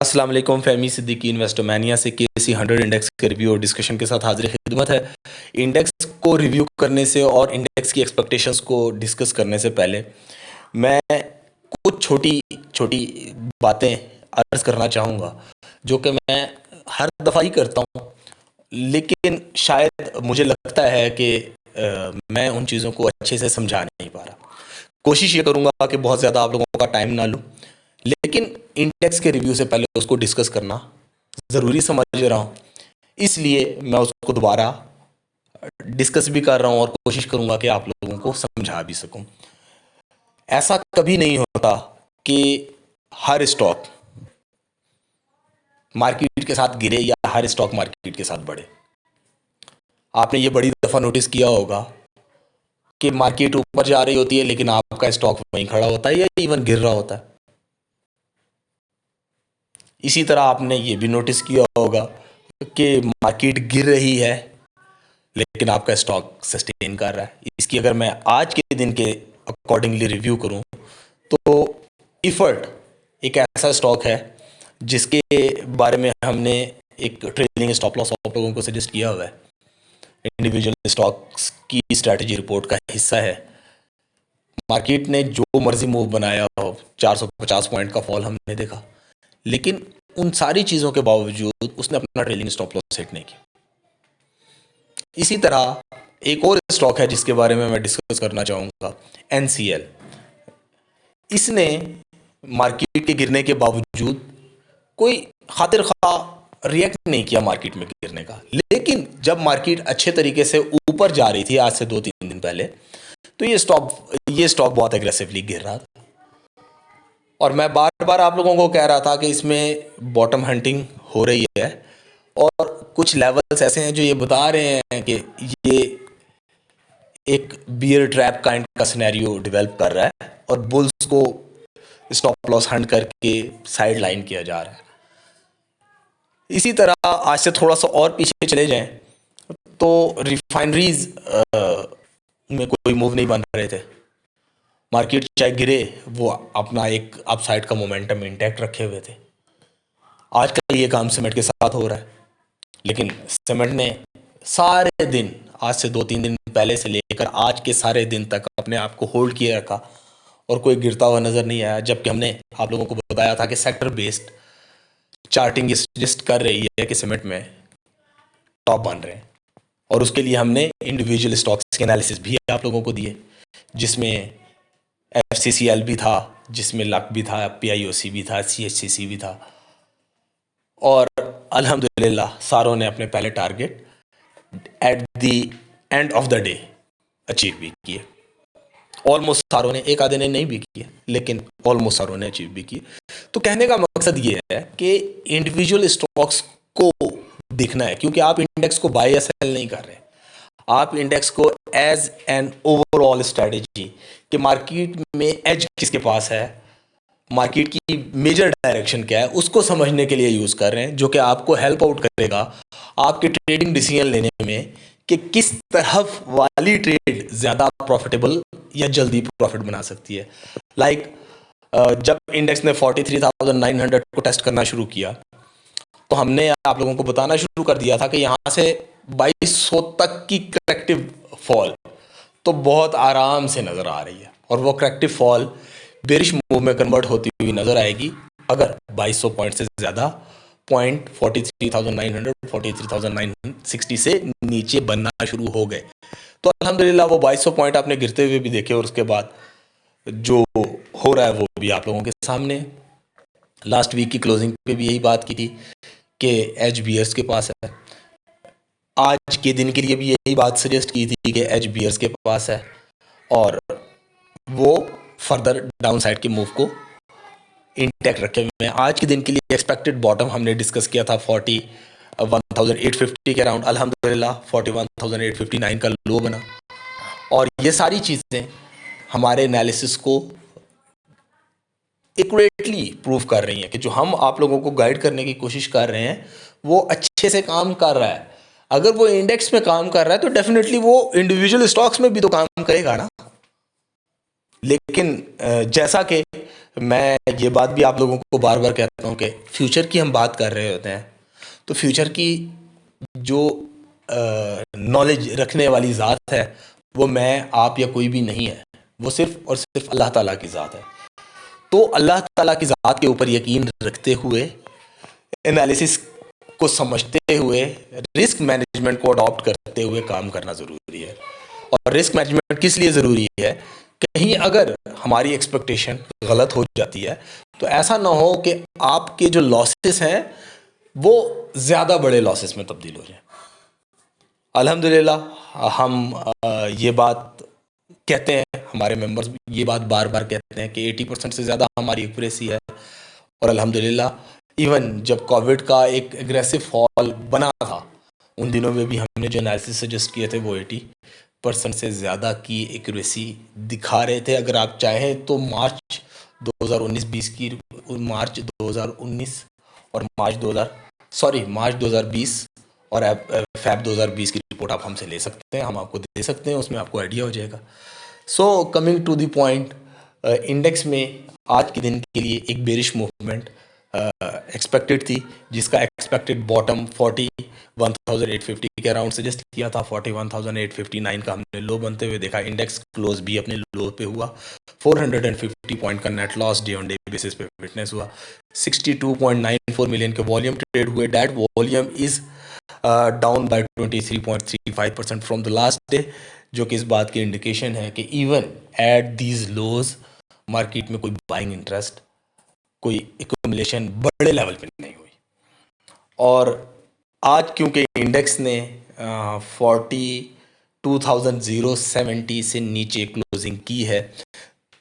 अस्सलाम वालेकुम। फ़हमी सिद्दीकी इन्वेस्टोमेनिया से केसी 100 इंडेक्स के रिव्यू और डिस्कशन के साथ हाज़िर खिदमत है। इंडेक्स को रिव्यू करने से और इंडेक्स की एक्सपेक्टेशंस को डिस्कस करने से पहले मैं कुछ छोटी-छोटी बातें अर्ज़ करना चाहूँगा, जो कि मैं हर दफ़ा ही करता हूँ, लेकिन शायद मुझे लगता है कि मैं उन चीज़ों को अच्छे से समझा नहीं पा रहा। कोशिश ये करूँगा कि बहुत ज़्यादा आप लोगों का टाइम ना लूँ, लेकिन इंडेक्स के रिव्यू से पहले उसको डिस्कस करना ज़रूरी समझ रहा हूँ। इसलिए मैं उसको दोबारा डिस्कस भी कर रहा हूँ और कोशिश करूँगा कि आप लोगों को समझा भी सकूँ। ऐसा कभी नहीं होता कि हर स्टॉक मार्केट के साथ गिरे या हर स्टॉक मार्केट के साथ बढ़े। आपने ये बड़ी दफ़ा नोटिस किया होगा कि मार्केट ऊपर जा रही होती है लेकिन आपका स्टॉक वहीं खड़ा होता है या इवन गिर रहा होता है। इसी तरह आपने ये भी नोटिस किया होगा कि मार्केट गिर रही है लेकिन आपका स्टॉक सस्टेन कर रहा है। इसकी अगर मैं आज के दिन के अकॉर्डिंगली रिव्यू करूं तो इफर्ट एक ऐसा स्टॉक है जिसके बारे में हमने एक ट्रेलिंग स्टॉप लॉस आप लोगों को सजेस्ट किया हुआ है। इंडिविजुअल स्टॉक्स की स्ट्रैटेजी रिपोर्ट का हिस्सा है। मार्केट ने जो मर्जी मूव बनाया हो, 450 पॉइंट का फॉल हमने देखा, लेकिन उन सारी चीज़ों के बावजूद उसने अपना ट्रेलिंग स्टॉप लॉस सेट नहीं किया। इसी तरह एक और स्टॉक है जिसके बारे में मैं डिस्कस करना चाहूँगा, NCL। इसने मार्केट के गिरने के बावजूद कोई खातिर खा रिएक्ट नहीं किया मार्केट में गिरने का, लेकिन जब मार्केट अच्छे तरीके से ऊपर जा रही थी आज से 2-3 दिन पहले, तो ये स्टॉक बहुत एग्रेसिवली गिर रहा था। और मैं बार बार आप लोगों को कह रहा था कि इसमें बॉटम हंटिंग हो रही है और कुछ लेवल्स ऐसे हैं जो ये बता रहे हैं कि ये एक बियर ट्रैप काइंड का सिनेरियो डेवलप कर रहा है और बुल्स को स्टॉप लॉस हंट करके साइड लाइन किया जा रहा है। इसी तरह आज से थोड़ा सा और पीछे चले जाएं तो रिफाइनरीज में कोई मूव नहीं बन रहे थे। मार्केट चाहे गिरे, वो अपना एक अपसाइड का मोमेंटम इंटैक्ट रखे हुए थे। आजकल ये काम सीमेंट के साथ हो रहा है, लेकिन सीमेंट ने सारे दिन, आज से 2-3 दिन पहले से लेकर आज के सारे दिन तक अपने आप को होल्ड किए रखा और कोई गिरता हुआ नज़र नहीं आया। जबकि हमने आप लोगों को बताया था कि सेक्टर बेस्ड चार्टिंग ये सजेस्ट कर रही है कि सीमेंट में टॉप बन रहे हैं, और उसके लिए हमने इंडिविजुअल स्टॉक्स के एनालिसिस भी आप लोगों को दिए, जिसमें FCCL भी था, जिसमें लक भी था, PIOC भी था, CHCC भी था, और अल्हम्दुलिल्लाह सारों ने अपने पहले target at the end of the day achieve भी किए। ऑलमोस्ट सारों ने, एक आधे ने नहीं भी किए, लेकिन ऑलमोस्ट सारों ने अचीव भी किए। तो कहने का मकसद ये है कि इंडिविजुअल स्टॉक्स को देखना है, क्योंकि आप इंडेक्स को बाय या सेल नहीं कर रहे, आप इंडेक्स को एज एन ओवरऑल स्ट्रेटेजी कि मार्केट में एज किसके पास है, मार्केट की मेजर डायरेक्शन क्या है, उसको समझने के लिए यूज़ कर रहे हैं, जो कि आपको हेल्प आउट करेगा आपके ट्रेडिंग डिसीजन लेने में कि किस तरफ वाली ट्रेड ज़्यादा प्रॉफिटेबल या जल्दी प्रॉफिट बना सकती है। जब इंडेक्स ने 43,900 को टेस्ट करना शुरू किया तो हमने आप लोगों को बताना शुरू कर दिया था कि यहाँ से 2200 तक की करेक्टिव फॉल तो बहुत आराम से नज़र आ रही है, और वो करेक्टिव फॉल बेरिश मूव में कन्वर्ट होती हुई नज़र आएगी अगर 2200 पॉइंट से ज़्यादा पॉइंट 43,900 43,960 से नीचे बनना शुरू हो गए। तो अल्हम्दुलिल्लाह वो 2200 पॉइंट आपने गिरते हुए भी देखे, और उसके बाद जो हो रहा है वो भी आप लोगों के सामने। लास्ट वीक की क्लोजिंग पे भी यही बात की थी कि एज बियर्स के पास है। आज के दिन के लिए भी यही बात सजेस्ट की थी कि एज बियर्स के पास है, और वो फर्दर डाउन साइड के मूव को इंटैक्ट रखे हुए हैं। आज के दिन के लिए एक्सपेक्टेड बॉटम हमने डिस्कस किया था 41,850 के अराउंड। अल्हम्दुलिल्लाह 41,859 का लो बना, और ये सारी चीज़ें हमारे एनालिसिस को एक्यूरेटली प्रूव कर रही हैं कि जो हम आप लोगों को गाइड करने की कोशिश कर रहे हैं वो अच्छे से काम कर रहा है। अगर वो इंडेक्स में काम कर रहा है तो डेफिनेटली वो इंडिविजुअल स्टॉक्स में भी तो काम करेगा ना। लेकिन जैसा कि मैं ये बात भी आप लोगों को बार बार कहता हूँ कि फ्यूचर की हम बात कर रहे होते हैं, तो फ्यूचर की जो नॉलेज रखने वाली ज़ात है वो मैं आप या कोई भी नहीं है, वो सिर्फ और सिर्फ अल्लाह ताला की ज़ात है। तो अल्लाह ताला की ज़ात के ऊपर यकीन रखते हुए, एनालिसिस को समझते हुए, रिस्क मैनेजमेंट को अडॉप्ट करते हुए काम करना ज़रूरी है। और रिस्क मैनेजमेंट किस लिए ज़रूरी है? कहीं अगर हमारी एक्सपेक्टेशन गलत हो जाती है तो ऐसा ना हो कि आपके जो लॉसेस हैं वो ज़्यादा बड़े लॉसेस में तब्दील हो जाए। अल्हम्दुलिल्लाह हम ये बात कहते हैं, हमारे मेंबर्स ये बात बार बार कहते हैं कि 80% से ज़्यादा हमारी एक्यूरेसी है। और अल्हम्दुलिल्लाह इवन जब कोविड का एक एग्रेसिव फॉल बना था, उन दिनों में भी हमने जो एनालिसिस सजेस्ट किए थे वो 80% से ज़्यादा की एक्यूरेसी दिखा रहे थे। अगर आप चाहें तो मार्च 2019-20 की, मार्च 2019 और मार्च 2020 और फैब 2020 की रिपोर्ट आप हमसे ले सकते हैं, हम आपको दे सकते हैं, उसमें आपको आइडिया हो जाएगा। So coming to the point, index में आज के दिन के लिए एक बेरिश मूवमेंट एक्सपेक्टेड थी, जिसका एक्सपेक्टेड बॉटम 41,850 के अराउंड सजेस्ट किया था। 41,859 का हमने लो बनते हुए देखा। इंडेक्स क्लोज भी अपने लो पे हुआ। 450 पॉइंट का net loss day on day basis पे विटनेस हुआ। 62.94 मिलियन के वॉल्यूम ट्रेड हुए। That volume is down by 23.35% from the last day, जो कि इस बात की इंडिकेशन है कि even at these lows market में कोई बाइंग इंटरेस्ट, कोई एक्यूमुलेशन बड़े लेवल पे नहीं हुई। और आज क्योंकि इंडेक्स ने 42,070 से नीचे क्लोजिंग की है,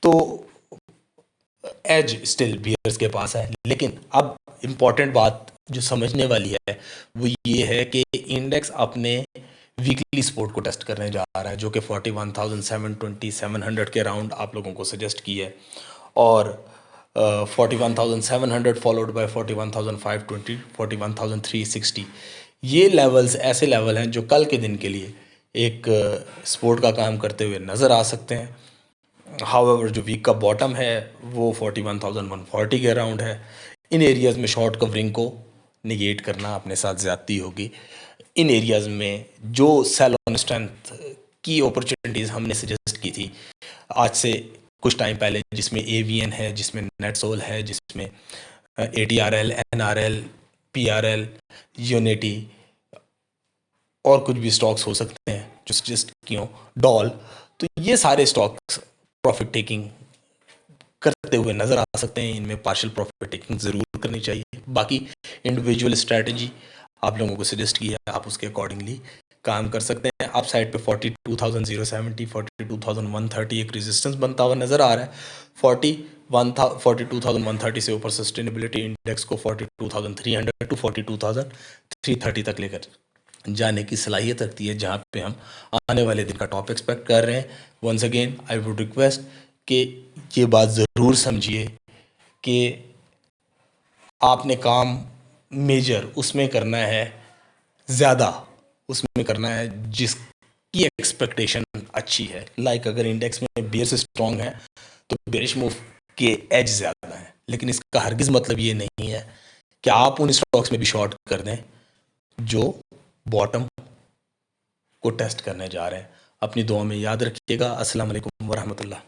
तो एज स्टिल बियर्स के पास है। लेकिन अब इम्पॉर्टेंट बात जो समझने वाली है वो ये है कि इंडेक्स अपने वीकली सपोर्ट को टेस्ट करने जा रहा है, जो कि 41,720-700 के अराउंड आप लोगों को सजेस्ट की है। और 41,700 फॉलोड बाय 41,520, 41,360, ये लेवल्स ऐसे लेवल हैं जो कल के दिन के लिए एक सपोर्ट का काम करते हुए नज़र आ सकते हैं। हाउएवर जो वीक का बॉटम है वो 41,140 के अराउंड है। इन एरियाज़ में शॉर्ट कवरिंग को निगेट करना अपने साथ ज़्यादती होगी। इन एरियाज़ में जो सेल ऑन स्ट्रेंथ की अपॉर्चुनिटीज़ हमने सजेस्ट की थी आज से कुछ टाइम पहले, जिसमें एवीएन है, जिसमें नेटसोल है, जिसमें एटीआरएल, एनआरएल, पीआरएल, यूनिटी और कुछ भी स्टॉक्स हो सकते हैं जो सजेस्ट किए हों, डॉल, तो ये सारे स्टॉक्स प्रॉफिट टेकिंग करते हुए नज़र आ सकते हैं। इनमें पार्शियल प्रॉफिट टेकिंग ज़रूर करनी चाहिए। बाकी इंडिविजुअल स्ट्रैटेजी आप लोगों को सजेस्ट की है, आप उसके अकॉर्डिंगली काम कर सकते हैं। आप साइड पे 42,070, 42,130 एक रेजिस्टेंस बनता हुआ नज़र आ रहा है। 42,130 से ऊपर सस्टेनेबिलिटी इंडेक्स को 42,300 टू 42,330 तक लेकर जाने की सलाहियत रखती है, जहाँ पे हम आने वाले दिन का टॉप एक्सपेक्ट कर रहे हैं। Once again I would request कि ये बात ज़रूर समझिए कि आपने काम मेजर उसमें करना है, ज़्यादा उसमें करना है जिसकी एक्सपेक्टेशन अच्छी है। लाइक अगर इंडेक्स में बेयर्स स्ट्रॉन्ग है तो बेरिश मूव के एज ज़्यादा है, लेकिन इसका हरगिज़ मतलब ये नहीं है कि आप उन स्टॉक्स में भी शॉर्ट कर दें जो बॉटम को टेस्ट करने जा रहे हैं। अपनी दुआ में याद रखिएगा। अस्सलाम वालेकुम वरहमतुल्लाह।